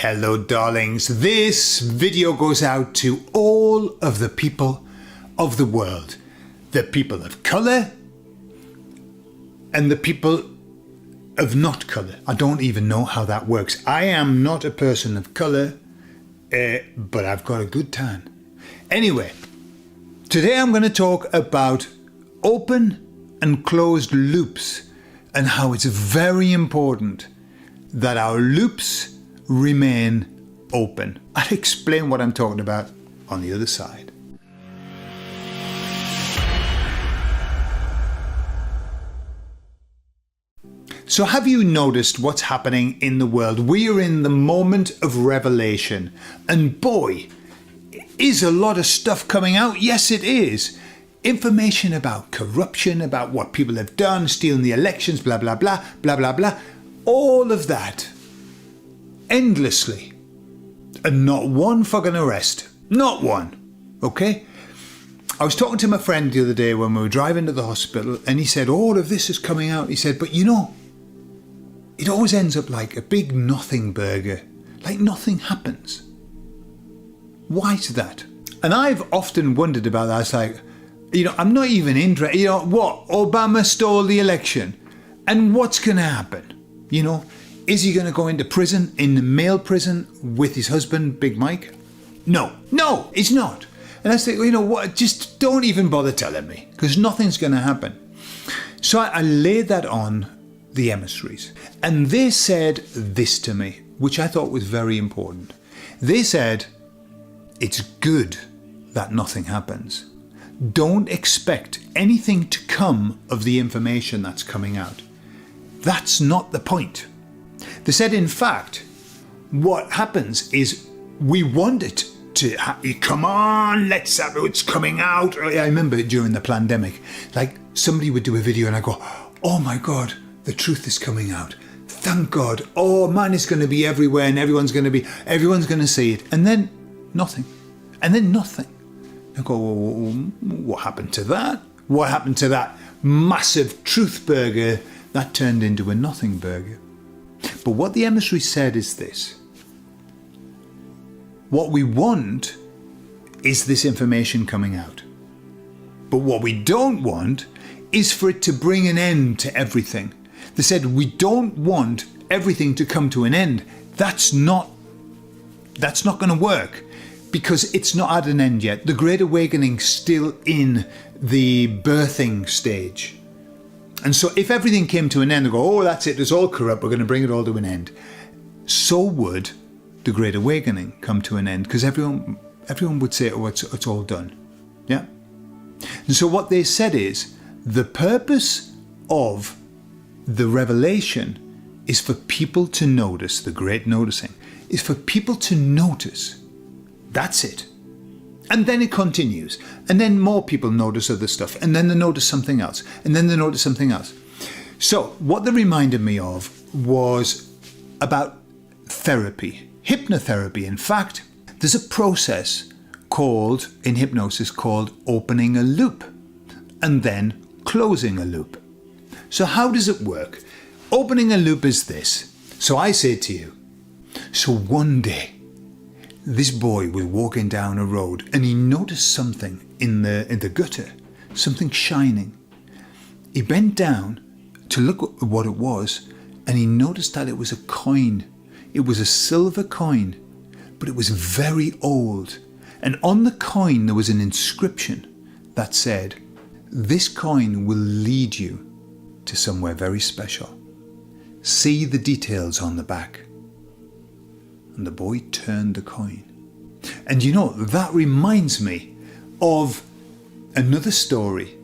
Hello darlings, this video goes out to all of the people of the world. The people of colour and the people of not colour. I don't even know how that works. I am not a person of colour, but I've got a good tan. Anyway, today I'm going to talk about open and closed loops and how it's very important that our loops remain open. I'll explain what I'm talking about on the other side. So have you noticed what's happening in the world? We are in the moment of revelation, and boy, is a lot of stuff coming out. Yes, it is. Information about corruption, about what people have done, stealing the elections, blah, blah, blah, blah, blah, blah. All of that. Endlessly. And not one fucking arrest. Not one. Okay? I was talking to my friend the other day when we were driving to the hospital, and he said, all of this is coming out. He said, but you know, it always ends up like a big nothing burger. Like nothing happens. Why is that? And I've often wondered about that. It's like, you know, I'm not even interested. You know, what? Obama stole the election. And what's going to happen? You know, is he going to go into prison, in the male prison, with his husband, Big Mike? No, he's not. And I say, you know what, just don't even bother telling me, because nothing's going to happen. So I laid that on the emissaries. And they said this to me, which I thought was very important. They said, it's good that nothing happens. Don't expect anything to come of the information that's coming out. That's not the point. They said, in fact, what happens is we want it to come on, let's have it, it's coming out. I remember during the pandemic, like somebody would do a video and I go, oh my God, the truth is coming out. Thank God. Oh man, it's going to be everywhere and everyone's going to see it. And then nothing. And then nothing. I go, well, what happened to that? What happened to that massive truth burger that turned into a nothing burger? But what the emissary said is this. What we want is this information coming out. But what we don't want is for it to bring an end to everything. They said we don't want everything to come to an end. That's not going to work, because it's not at an end yet. The Great Awakening's still in the birthing stage. And so if everything came to an end and go, oh, that's it, it's all corrupt, we're going to bring it all to an end, so would the Great Awakening come to an end, because everyone would say, oh, it's all done. Yeah? And so what they said is, the purpose of the revelation is for people to notice, the great noticing, is for people to notice. That's it. And then it continues. And then more people notice other stuff. And then they notice something else. And then they notice something else. So what they reminded me of was about therapy. Hypnotherapy. In fact, there's a process called, in hypnosis, called opening a loop and then closing a loop. So how does it work? Opening a loop is this. So I say to you, so one day, this boy was walking down a road and he noticed something in the gutter, something shining. He bent down to look at what it was, and he noticed that it was a coin. It was a silver coin, but it was very old. And on the coin there was an inscription that said, this coin will lead you to somewhere very special. See the details on the back. And the boy turned the coin. And you know, that reminds me of another story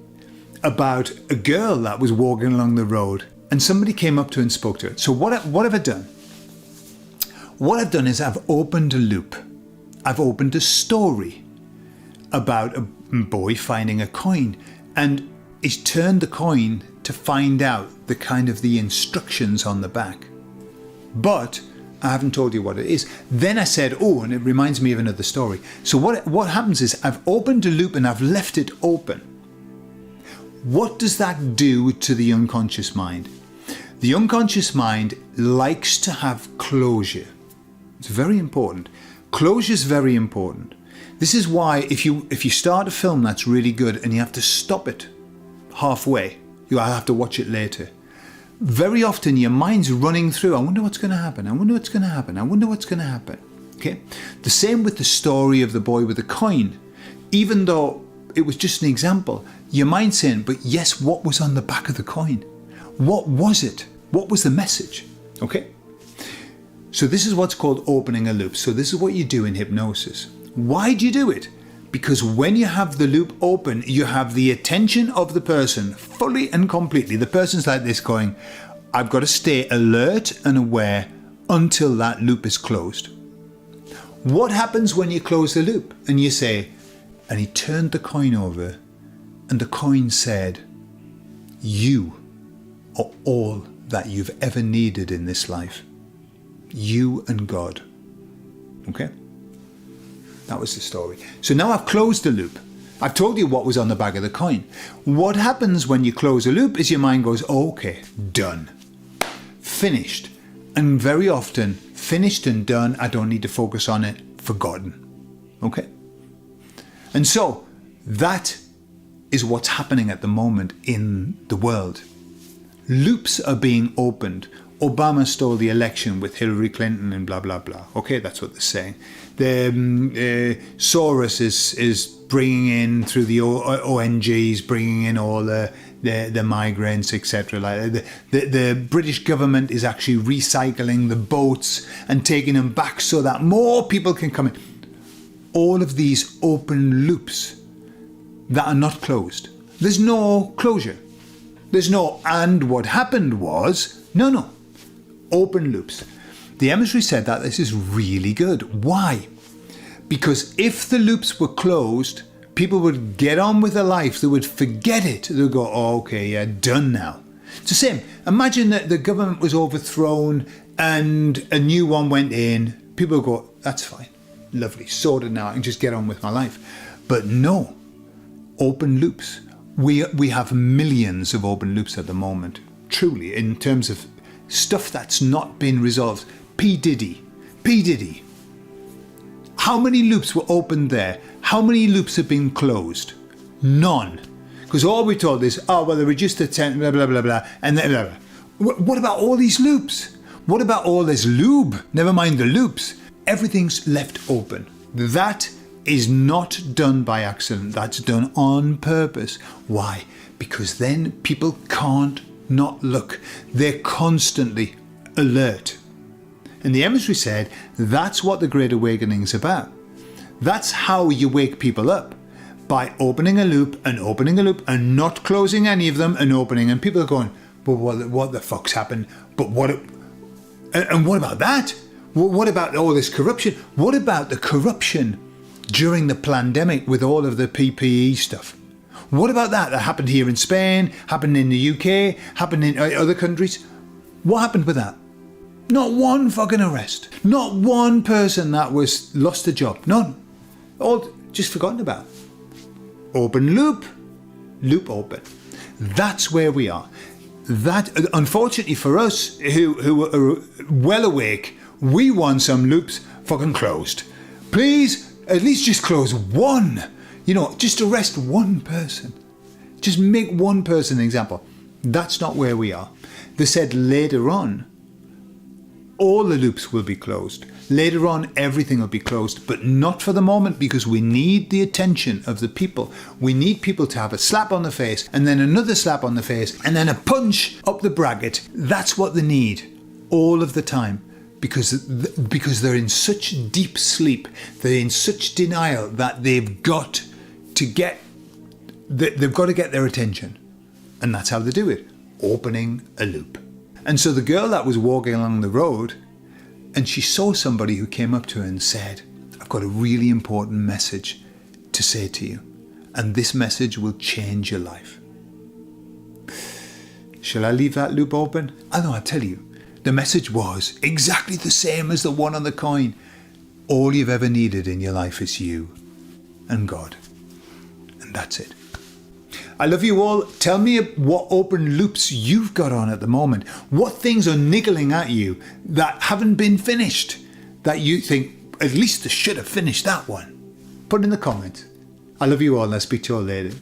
about a girl that was walking along the road and somebody came up to her and spoke to her. So what have I done? What I've done is I've opened a loop. I've opened a story about a boy finding a coin, and he's turned the coin to find out the kind of the instructions on the back. But I haven't told you what it is. Then I said, oh, and it reminds me of another story. So what happens is I've opened a loop and I've left it open. What does that do to the unconscious mind? The unconscious mind likes to have closure. It's very important. Closure is very important. This is why if you start a film that's really good and you have to stop it halfway, you have to watch it later. Very often your mind's running through, I wonder what's going to happen, I wonder what's going to happen, I wonder what's going to happen. Okay? The same with the story of the boy with the coin. Even though it was just an example, your mind's saying, but yes, what was on the back of the coin? What was it? What was the message? Okay? So this is what's called opening a loop. So this is what you do in hypnosis. Why do you do it? Because when you have the loop open, you have the attention of the person fully and completely. The person's like this going, I've got to stay alert and aware until that loop is closed. What happens when you close the loop and you say, and he turned the coin over and the coin said, you are all that you've ever needed in this life. You and God. Okay? That was the story. So now I've closed the loop. I've told you what was on the back of the coin. What happens when you close a loop is your mind goes, oh, okay, done. Finished. And very often, finished and done, I don't need to focus on it, forgotten. Okay? And so, that is what's happening at the moment in the world. Loops are being opened. Obama stole the election with Hillary Clinton and blah, blah, blah. Okay, that's what they're saying. Soros is bringing in, through the ONGs, bringing in all the migrants, etc. Like the British government is actually recycling the boats and taking them back so that more people can come in. All of these open loops that are not closed. There's no closure. There's no, and what happened was, no. Open loops. The emissary said that this is really good. Why? Because if the loops were closed, people would get on with their life. They would forget it. They would go, oh, okay, yeah, done now. It's the same. Imagine that the government was overthrown and a new one went in. People would go, that's fine. Lovely. Sorted now. I can just get on with my life. But no. Open loops. We have millions of open loops at the moment. Truly, in terms of stuff that's not been resolved. P. Diddy. How many loops were opened there? How many loops have been closed? None. Because all we're told is, oh, well, they were just a 10, blah, blah, blah, blah, and then blah, blah. What about all these loops? What about all this lube? Never mind the loops. Everything's left open. That is not done by accident. That's done on purpose. Why? Because then people can't not look. They're constantly alert. And the emissary said, that's what the Great Awakening is about. That's how you wake people up. By opening a loop and not closing any of them and opening. And people are going, but what the fuck's happened? But what about that? What about all this corruption? What about the corruption during the pandemic with all of the PPE stuff? What about that? That happened here in Spain, happened in the UK, happened in other countries. What happened with that? Not one fucking arrest. Not one person that was lost a job. None. All just forgotten about. Open loop. Loop open. That's where we are. That, unfortunately for us who are well awake, we want some loops fucking closed. Please, at least just close one. Just arrest one person. Just make one person an example. That's not where we are. They said later on, all the loops will be closed. Later on, everything will be closed, but not for the moment, because we need the attention of the people. We need people to have a slap on the face, and then another slap on the face, and then a punch up the bracket. That's what they need all of the time. Because they're in such deep sleep, they're in such denial that they've got to get their attention. And that's how they do it, opening a loop. And so the girl that was walking along the road, and she saw somebody who came up to her and said, I've got a really important message to say to you, and this message will change your life. Shall I leave that loop open? I'll tell you. The message was exactly the same as the one on the coin. All you've ever needed in your life is you and God. And that's it. I love you all. Tell me what open loops you've got on at the moment. What things are niggling at you that haven't been finished? that you think, at least I should have finished that one, put in the comments. I love you all and I'll speak to you all later.